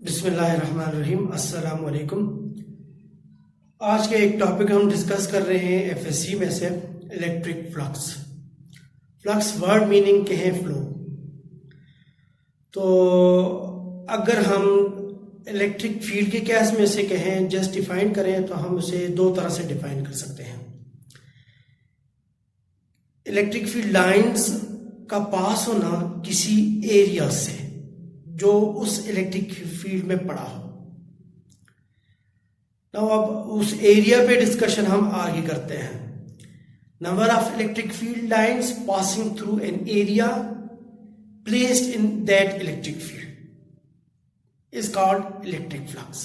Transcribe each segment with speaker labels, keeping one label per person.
Speaker 1: बिस्मिल्लाहिर्रहमानिर्रहीम, अस्सलाम वालेकुम। आज के एक टॉपिक हम डिस्कस कर रहे हैं एफएससी में से electric flux. Flux word meaning के हैं फ्लो। तो अगर हम इलेक्ट्रिक फील्ड के केस में से कहें जस्ट डिफाइन करें तो हम उसे दो तरह से डिफाइन कर सकते हैं। इलेक्ट्रिक फील्ड लाइंस का पास होना किसी एरिया से जो उस इलेक्ट्रिक फील्ड में पड़ा हो। नाउ अब उस एरिया पे डिस्कशन हम आगे करते हैं। Number of electric field lines passing through an area placed in that electric field is called electric flux.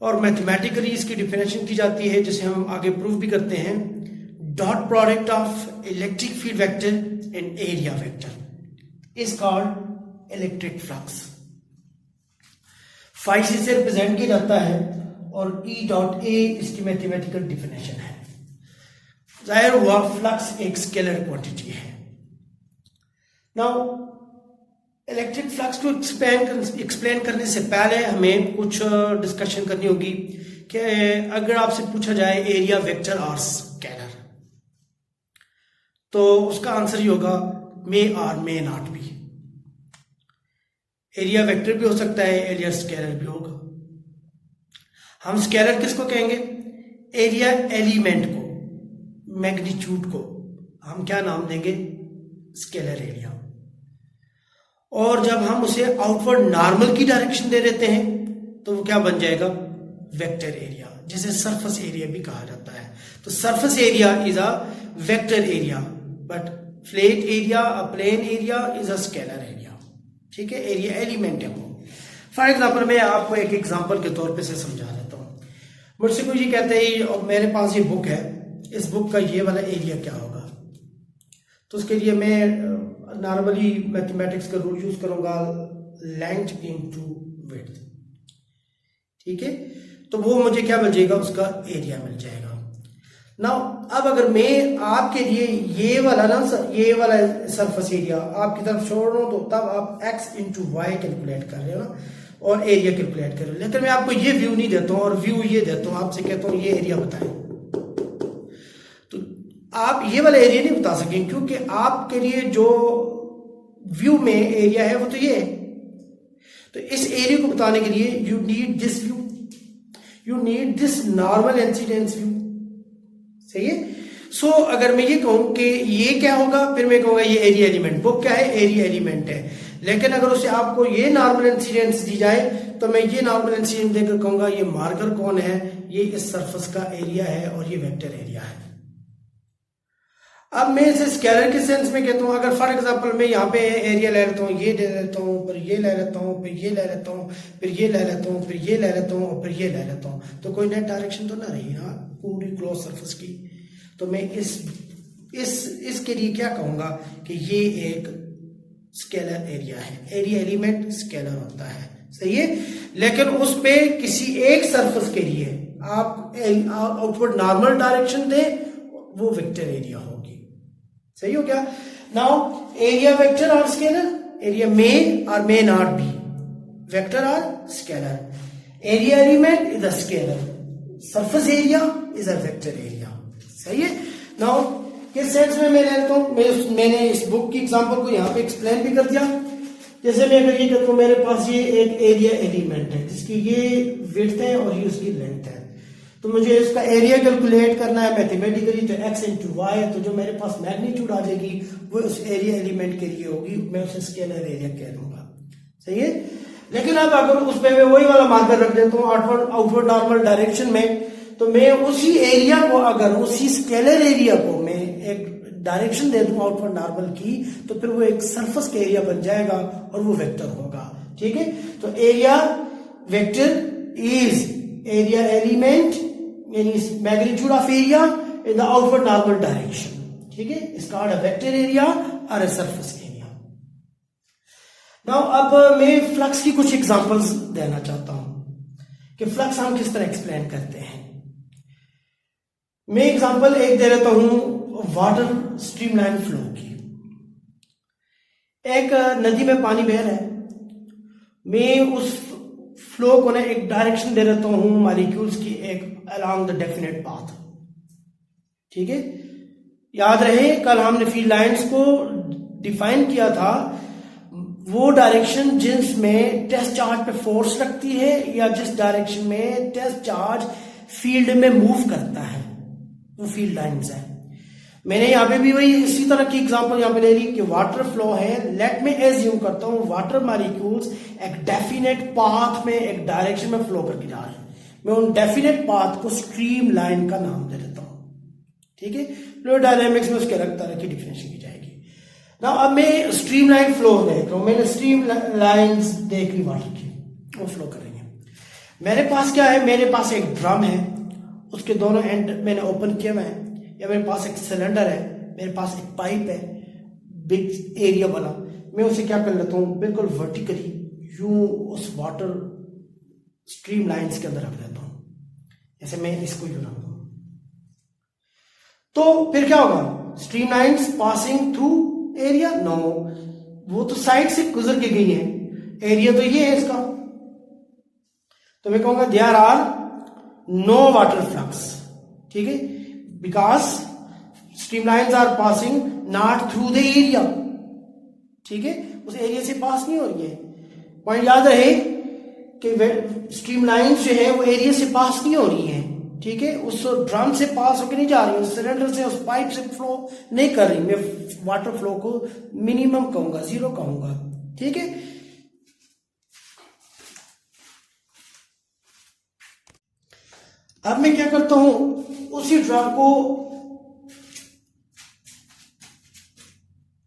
Speaker 1: और मैथमेटिकली इसकी डिफिनेशन की जाती है, जिसे हम आगे प्रूव भी करते हैं। Dot product of electric field vector and area vector is called electric flux. Phi से रिप्रेजेंट किया जाता है और ई डॉट ए इसकी मैथमेटिकल डिफिनेशन है। जाहिर हुआ फ्लक्स एक स्केलर क्वांटिटी है। नाउ इलेक्ट्रिक फ्लक्स को एक्सप्लेन करने से पहले हमें कुछ डिस्कशन करनी होगी कि अगर आपसे पूछा जाए एरिया वेक्टर और स्केलर, तो उसका आंसर ही होगा मे और may not be. Area vector भी हो सकता है, एरिया स्केलर भी होगा। हम स्केलर किसको कहेंगे? एरिया एलिमेंट को, मैग्नीट्यूड को हम क्या नाम देंगे? Scalar area. और जब हम उसे आउटवर्ड नॉर्मल की डायरेक्शन दे देते हैं तो वो क्या बन जाएगा? वेक्टर एरिया, जिसे सरफेस एरिया भी कहा जाता है। तो surface area is a vector area, but flat area, a plain area is a scalar area. ठीक है, एरिया एलिमेंट है वो। फॉर एग्जाम्पल मैं आपको एक एग्जाम्पल के तौर पे से समझा देता हूँ। मुझसे कोई ये कहते हैं मेरे पास ये बुक है, इस बुक का ये वाला एरिया क्या होगा? तो उसके लिए मैं नॉर्मली मैथमेटिक्स का रूल यूज करूंगा, लेंथ इनटू विड्थ। ठीक है, तो वो मुझे क्या मिल जाएगा? उसका एरिया मिल जाएगा। नाउ अब अगर मैं आपके लिए ये वाला सरफेस एरिया आपकी तरफ छोड़ रहा हूं, तो तब आप x इंटू वाई कैलकुलेट कर रहे हो ना, और एरिया कैलकुलेट कर रहे हो। लेकिन मैं आपको ये व्यू नहीं देता हूं और व्यू ये देता हूं, आपसे कहता हूं ये एरिया बताएं, तो आप ये वाला एरिया नहीं बता सकेंगे, क्योंकि आपके लिए जो व्यू में एरिया है वो तो ये है। तो इस एरिया को बताने के लिए you need this view, you need this normal incidence view. सही है। सो अगर मैं ये कहूं कि ये क्या होगा, फिर मैं कहूंगा ये एरिया एलिमेंट। वो क्या है? एरिया एलिमेंट है। लेकिन अगर उसे आपको ये नॉर्मल इंसिडेंस दी जाए तो मैं ये नॉर्मल इंसिडेंस देकर कहूंगा ये मार्कर कौन है? ये इस सरफेस का एरिया है और ये वेक्टर एरिया है। अब मैं इसे स्केलर के सेंस में कहता हूं। अगर फॉर एग्जांपल मैं यहाँ पे एरिया ले लेता हूँ, ये ले लेता हूँ, फिर ये ले लेता हूँ, फिर ये ले लेता हूँ, फिर ये ले लेता हूँ, फिर ये ले लेता हूँ और फिर ये ले लेता हूँ, तो कोई नेट डायरेक्शन तो ना रही ना पूरी क्लोज सरफेस की। तो मैं इसके लिए क्या कहूंगा कि ये एक स्केलर एरिया है। एरिया एलिमेंट स्केलर होता है, सही है। लेकिन उस पे किसी एक सरफेस के लिए आप आउटवर्ड नॉर्मल डायरेक्शन दें, वो वेक्टर एरिया होगी। सही हो गया। नाउ एरिया वेक्टर और स्केलर, एरिया मे और मे नॉट बी, वेक्टर और scalar. Area element is a scalar, surface area is a vector area. सही है। नाउ किस सेंस में मैं लेता हूं? मैंने इस बुक की एग्जांपल को यहां पे एक्सप्लेन भी कर दिया। जैसे मैं अगर ये कहता हूं मेरे पास ये एक एरिया एलिमेंट है जिसकी ये विड्थ है और ये उसकी लेंथ है, तो मुझे इसका एरिया कैलकुलेट करना है मैथमेटिकली। तो x इंटू वाई, तो जो मेरे पास मैग्नीट्यूड आ जाएगी वो उस एरिया एलिमेंट के लिए होगी, मैं उसे स्केलर एरिया कह दूंगा। सही है। लेकिन अब अगर उस पे मैं वही वाला मार्कर रख देता हूँ आउटवर्ड नॉर्मल डायरेक्शन में, तो मैं उसी एरिया को, अगर उसी स्केलर एरिया को मैं एक डायरेक्शन दे दूं आउटवर्ड नॉर्मल की, तो फिर वो एक सरफेस का एरिया बन जाएगा और वो वेक्टर होगा। ठीक है। तो area vector is area element, यानी magnitude of area in the outward normal direction. ठीक है, it's called a vector area और अ सरफेस एरिया। नाउ अब मैं फ्लक्स की कुछ एग्जांपल्स देना चाहता हूं कि फ्लक्स हम किस तरह एक्सप्लेन करते हैं। मैं एग्जांपल एक दे देता हूं वाटर स्ट्रीमलाइन फ्लो की। एक नदी में पानी बह रहा है, मैं उस फ्लो को ना एक डायरेक्शन दे देता हूं मॉलिक्यूल्स की, एक अलोंग द डेफिनेट पाथ। ठीक है, याद रहे कल हमने फील्ड लाइंस को डिफाइन किया था, वो डायरेक्शन जिसमें टेस्ट चार्ज पे फोर्स लगती है या जिस डायरेक्शन में टेस्ट चार्ज फील्ड में मूव करता है, वो फील्ड लाइंस है। मैंने यहाँ पे भी वही इसी तरह की एग्जांपल यहाँ पे ले ली कि वाटर फ्लो है। लेट में एज्यूम करता हूँ वाटर मॉलिक्यूल्स एक डेफिनेट पाथ में एक डायरेक्शन में फ्लो करके जा रहे हैं, मैं उन डेफिनेट पाथ को स्ट्रीम लाइन का नाम दे देता हूँ। ठीक है, फ्लूइड डायनामिक्स में उसके अलग तरह की डिफिनेशन की जाएगी ना। अब मैं स्ट्रीम लाइन फ्लो देख रहा हूं, मैंने स्ट्रीम लाइंस देख ली वाटर की, वो फ्लो करेंगे। मेरे पास क्या है, मेरे पास एक ड्रम है, उसके दोनों एंड मैंने ओपन किया हुआ है, या मेरे पास एक सिलेंडर है, मेरे पास एक पाइप है बिग एरिया वाला। मैं उसे क्या कर लेता हूं, बिल्कुल वर्टिकली यूं उस वाटर स्ट्रीम लाइंस के अंदर रख देता हूं, जैसे मैं इसको यूं रखता हूं। तो फिर क्या होगा, stream lines passing through area? No, वो तो साइड से गुजर के गई है, एरिया तो ये है इसका। तो मैं कहूंगा there are no water flux. ठीक है, because stream lines are passing not through the area. ठीक है, उस एरिया से पास नहीं हो रही है। पॉइंट याद रहे कि स्ट्रीम लाइंस जो है वो एरिया से पास नहीं हो रही है। ठीक है, उस ड्रम से पास होकर नहीं जा रही, उस सिलेंडर से, उस पाइप से फ्लो नहीं कर रही। मैं वाटर फ्लो को मिनिमम कहूंगा, जीरो कहूंगा। ठीक है, अब मैं क्या करता हूं, उसी ड्रम को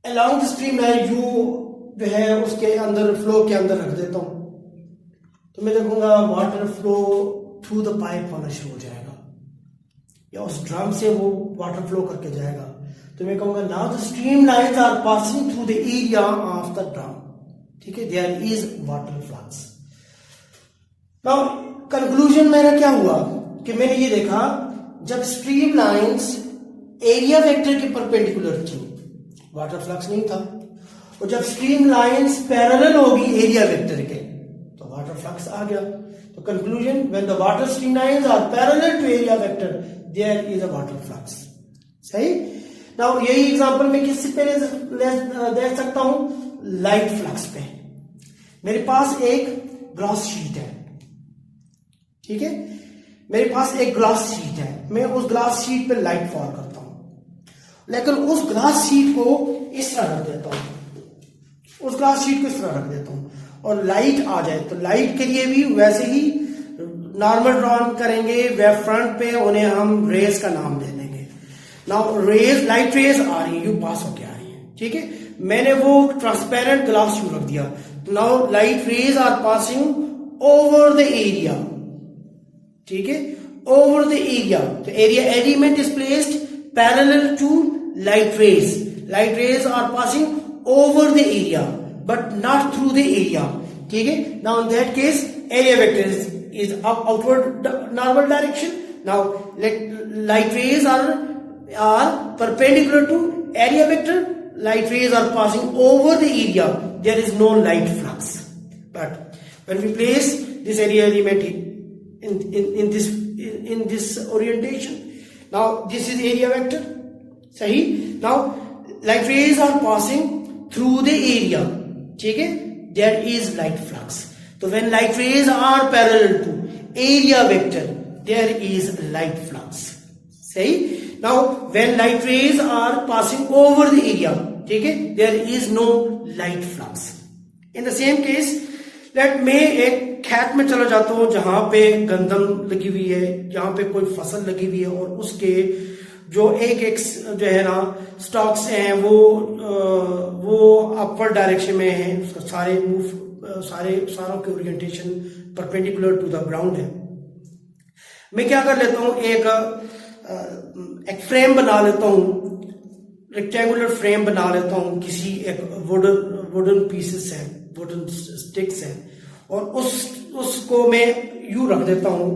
Speaker 1: along the stream line you जो है उसके अंदर फ्लो के अंदर रख देता हूं। तो मैं देखूंगा water flow through the pipe होना शुरू हो जाएगा, या उस ड्रम से वो वाटर फ्लो करके जाएगा। तो मैं कहूंगा now the stream lines are passing through the area of the drum. ठीक है, there is water flux. Now conclusion मेरा क्या हुआ कि मैंने ये देखा, जब स्ट्रीम लाइंस एरिया वेक्टर के परपेंडिकुलर थी वाटर फ्लक्स नहीं था, और जब स्ट्रीम लाइंस पैरेलल होगी एरिया वेक्टर के तो वाटर फ्लक्स आ गया। तो conclusion, when the water stream lines are parallel to area vector there is a water flux. सही। नाउ यही एग्जांपल मैं किस पे दे सकता हूं, लाइट फ्लक्स पे। मेरे पास एक ग्लास शीट है। ठीक है, मेरे पास एक ग्लास शीट है, मैं उस ग्लास शीट पे लाइट फॉल करता हूं, लेकिन उस ग्लास शीट को इस तरह रख देता हूं, उस ग्लास शीट को इस तरह रख देता हूं, और लाइट आ जाए तो लाइट के लिए भी वैसे ही नॉर्मल ड्रॉ करेंगे, वेव फ्रंट पे उन्हें हम रेज का नाम दे देंगे। नाउ रेज, लाइट रेज आ रही है, यू पास होके आ रही है। ठीक है, मैंने वो ट्रांसपेरेंट ग्लास यू रख दिया। Now light rays are passing over the area. ठीक है, ओवर द एरिया, तो area element is placed parallel to light rays. Light rays are passing over the area but not through the area. ठीक है, now in that case area vector is outward normal direction. Now light rays are perpendicular to area vector. Light rays are passing over the area. There is no light flux. But when we place this area element in this orientation, now this is area vector. सही। Now light rays are passing through the area. ठीक है, there is light flux. तो when light rays are parallel to area vector there is light flux. सही। Now when light rays are passing over the area, ठीक है, there is no light flux. In the same case let मैं एक खेत में चला जाता हूं जहां पे गंदम लगी हुई है, जहां पे कोई फसल लगी हुई है, और उसके जो एक जो है ना स्टॉक्स हैं वो अपवर्ड डायरेक्शन में है, उसका सारों के orientation perpendicular to the ground है। मैं क्या कर लेता हूं, एक फ्रेम बना लेता हूं, रेक्टेंगुलर फ्रेम बना लेता हूं, किसी एक वुडन पीसेस है, वुडन स्टिक्स है, और उसको मैं यू रख देता हूं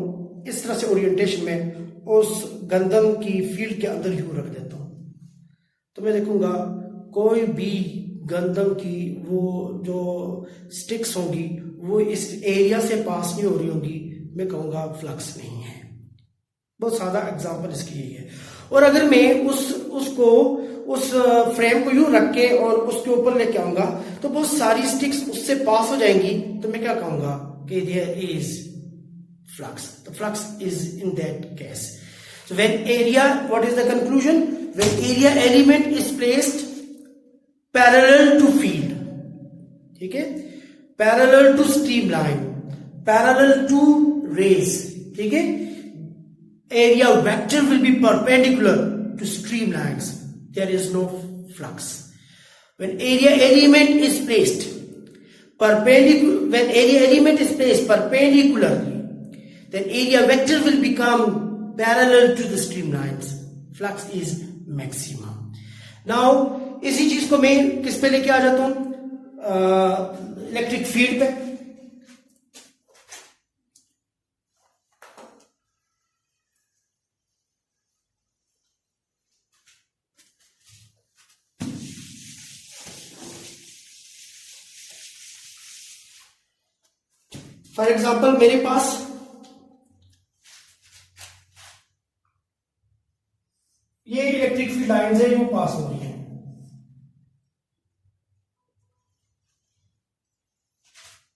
Speaker 1: इस तरह से ओरिएंटेशन में, उस गंदम की फील्ड के अंदर यू रख देता हूं। तो मैं देखूंगा कोई भी गंदम की वो जो स्टिक्स होंगी वो इस एरिया से पास नहीं हो रही होंगी, मैं कहूँगा फ्लक्स नहीं है। बहुत सादा एग्जांपल इसकी यही है। और अगर मैं उस फ्रेम को यूं रख के और उसके ऊपर लेके आऊंगा तो बहुत सारी स्टिक्स उससे पास हो जाएंगी, तो मैं क्या कहूंगा कि there is flux. The flux is in that case. So when area, what is the conclusion? When area element is placed parallel to field, ठीक है, parallel to streamline, parallel to rays, ठीक है, area vector will be perpendicular to streamlines, there is no flux. When area element is placed perpendicularly, then area vector will become parallel to the streamlines, flux is maximum. Now इसी चीज को मैं किस पे लेके आ जाता हूं? इलेक्ट्रिक फील्ड पे। फॉर एग्जाम्पल मेरे पास ये इलेक्ट्रिक फील्ड लाइन्स है जो पास हो रही है।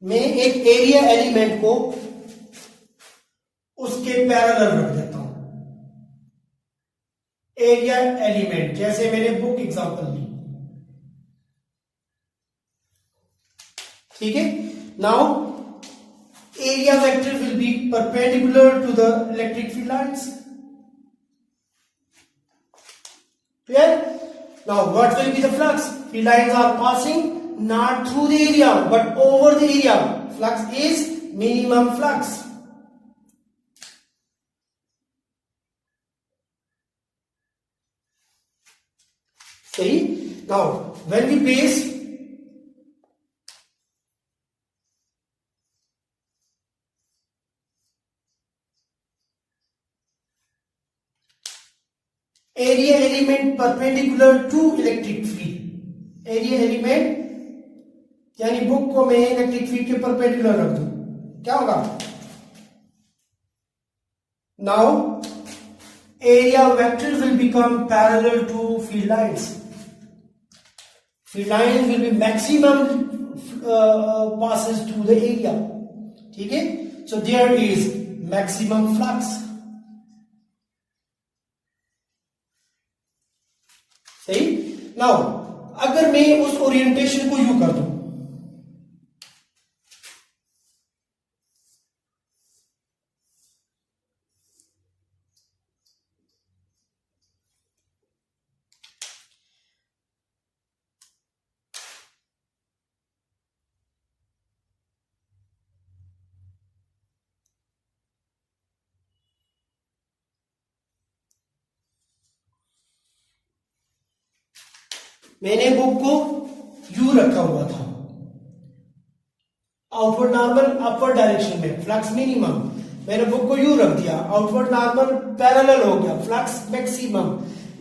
Speaker 1: मैं एक एरिया एलिमेंट को उसके पैरेलल रख देता हूं। एरिया एलिमेंट जैसे मैंने बुक एग्जांपल ली, ठीक है। Now area vector will be perpendicular to the electric field lines. Clear? Now what will be the flux? Field lines are passing not through the area but over the area. Flux is minimum flux. See? Now when we place area element perpendicular to electric field, area element यानी book को मैं electric field के perpendicular रख दूं, क्या होगा? Now area vector will become parallel to field lines, field lines will be maximum passes through the area, ठीक है। So there is maximum flux. सही। नाउ अगर मैं उस ओरिएंटेशन को यूं कर दूं, मैंने बुक को यू रखा हुआ था, आउटवर्ड नॉर्मल अपवर्ड डायरेक्शन में, फ्लक्स मिनिमम। मैंने बुक को यू रख दिया, आउटवर्ड नॉर्मल पैरेलल हो गया, फ्लक्स मैक्सिमम।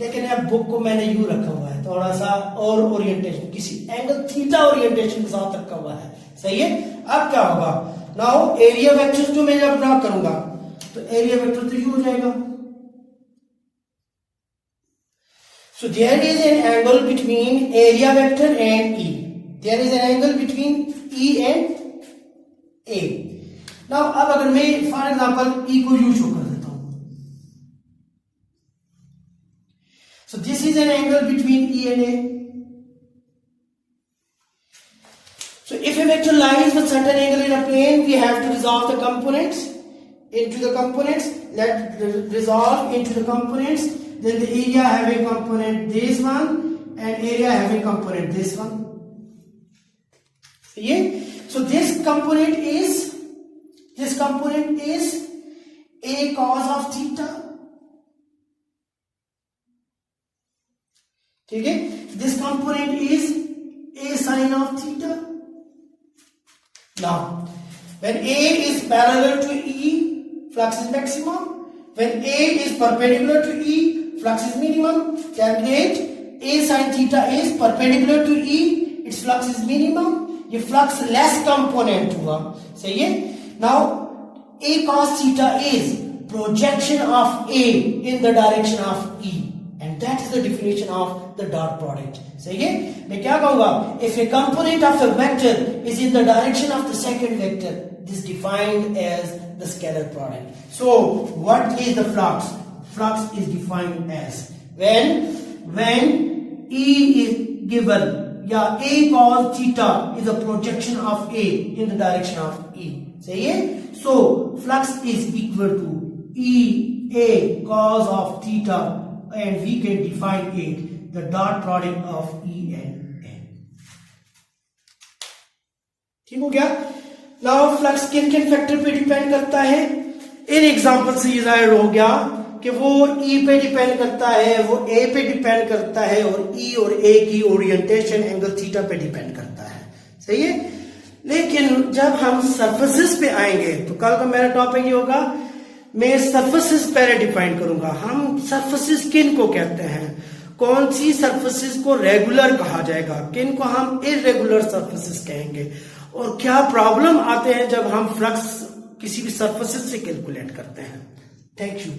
Speaker 1: लेकिन अब बुक को मैंने यू रखा हुआ है, थोड़ा सा और ओरिएंटेशन, किसी एंगल थीटा ओरिएंटेशन के साथ रखा हुआ है, सही है। अब क्या होगा? नाउ एरिया वेक्टर जो मैं जब ड्रा करूंगा तो एरिया वेक्टर तो यू हो जाएगा। So there is an angle between area vector and E. There is an angle between E and A. Now अब अगर मैं for example E को U शो कर देता हूं, so this is an angle between E and A. So if a vector lies with certain angle in a plane, we have to resolve the components into the components. Let resolve into the components. Then the area having component this one and area having component this one. See? So this component is A cos of theta. ठीक है? This component is A sin of theta. Now, when A is parallel to E, flux is maximum. When A is perpendicular to E, flux is minimum. Calculate A sin theta is perpendicular to E it's flux is minimum, ये flux less component हुआ, सही है। Now A cos theta is projection of A in the direction of E, and that is the definition of the dot product, सही है। मैं क्या कहूंगा, if a component of a vector is in the direction of the second vector, this is defined as the scalar product. So what is the flux? Flux is defined as when E is given, yeah, A cos theta is a projection of A in the direction of E, सही है। So flux is equal to E A cos of theta, and we can define it the dot product of E and A. ठीक हो गया। Now flux किन किन factor पे depend करता है, इन एग्जांपल से ये जाहिर हो गया कि वो E पे डिपेंड करता है, वो A पे डिपेंड करता है, और E और A की ओरिएंटेशन एंगल थीटा पे डिपेंड करता है, सही है। लेकिन जब हम सरफेसेस पे आएंगे तो कल का मेरा टॉपिक ये होगा, मैं सरफेसेस पहले डिफाइन करूंगा। हम सरफेसेस किन को कहते हैं, कौन सी सरफेसेस को रेगुलर कहा जाएगा, किन को हम इरेगुलर सरफेसेस कहेंगे, और क्या प्रॉब्लम आते हैं जब हम फ्लक्स किसी भी सरफेसेस से कैलकुलेट करते हैं। Thank you.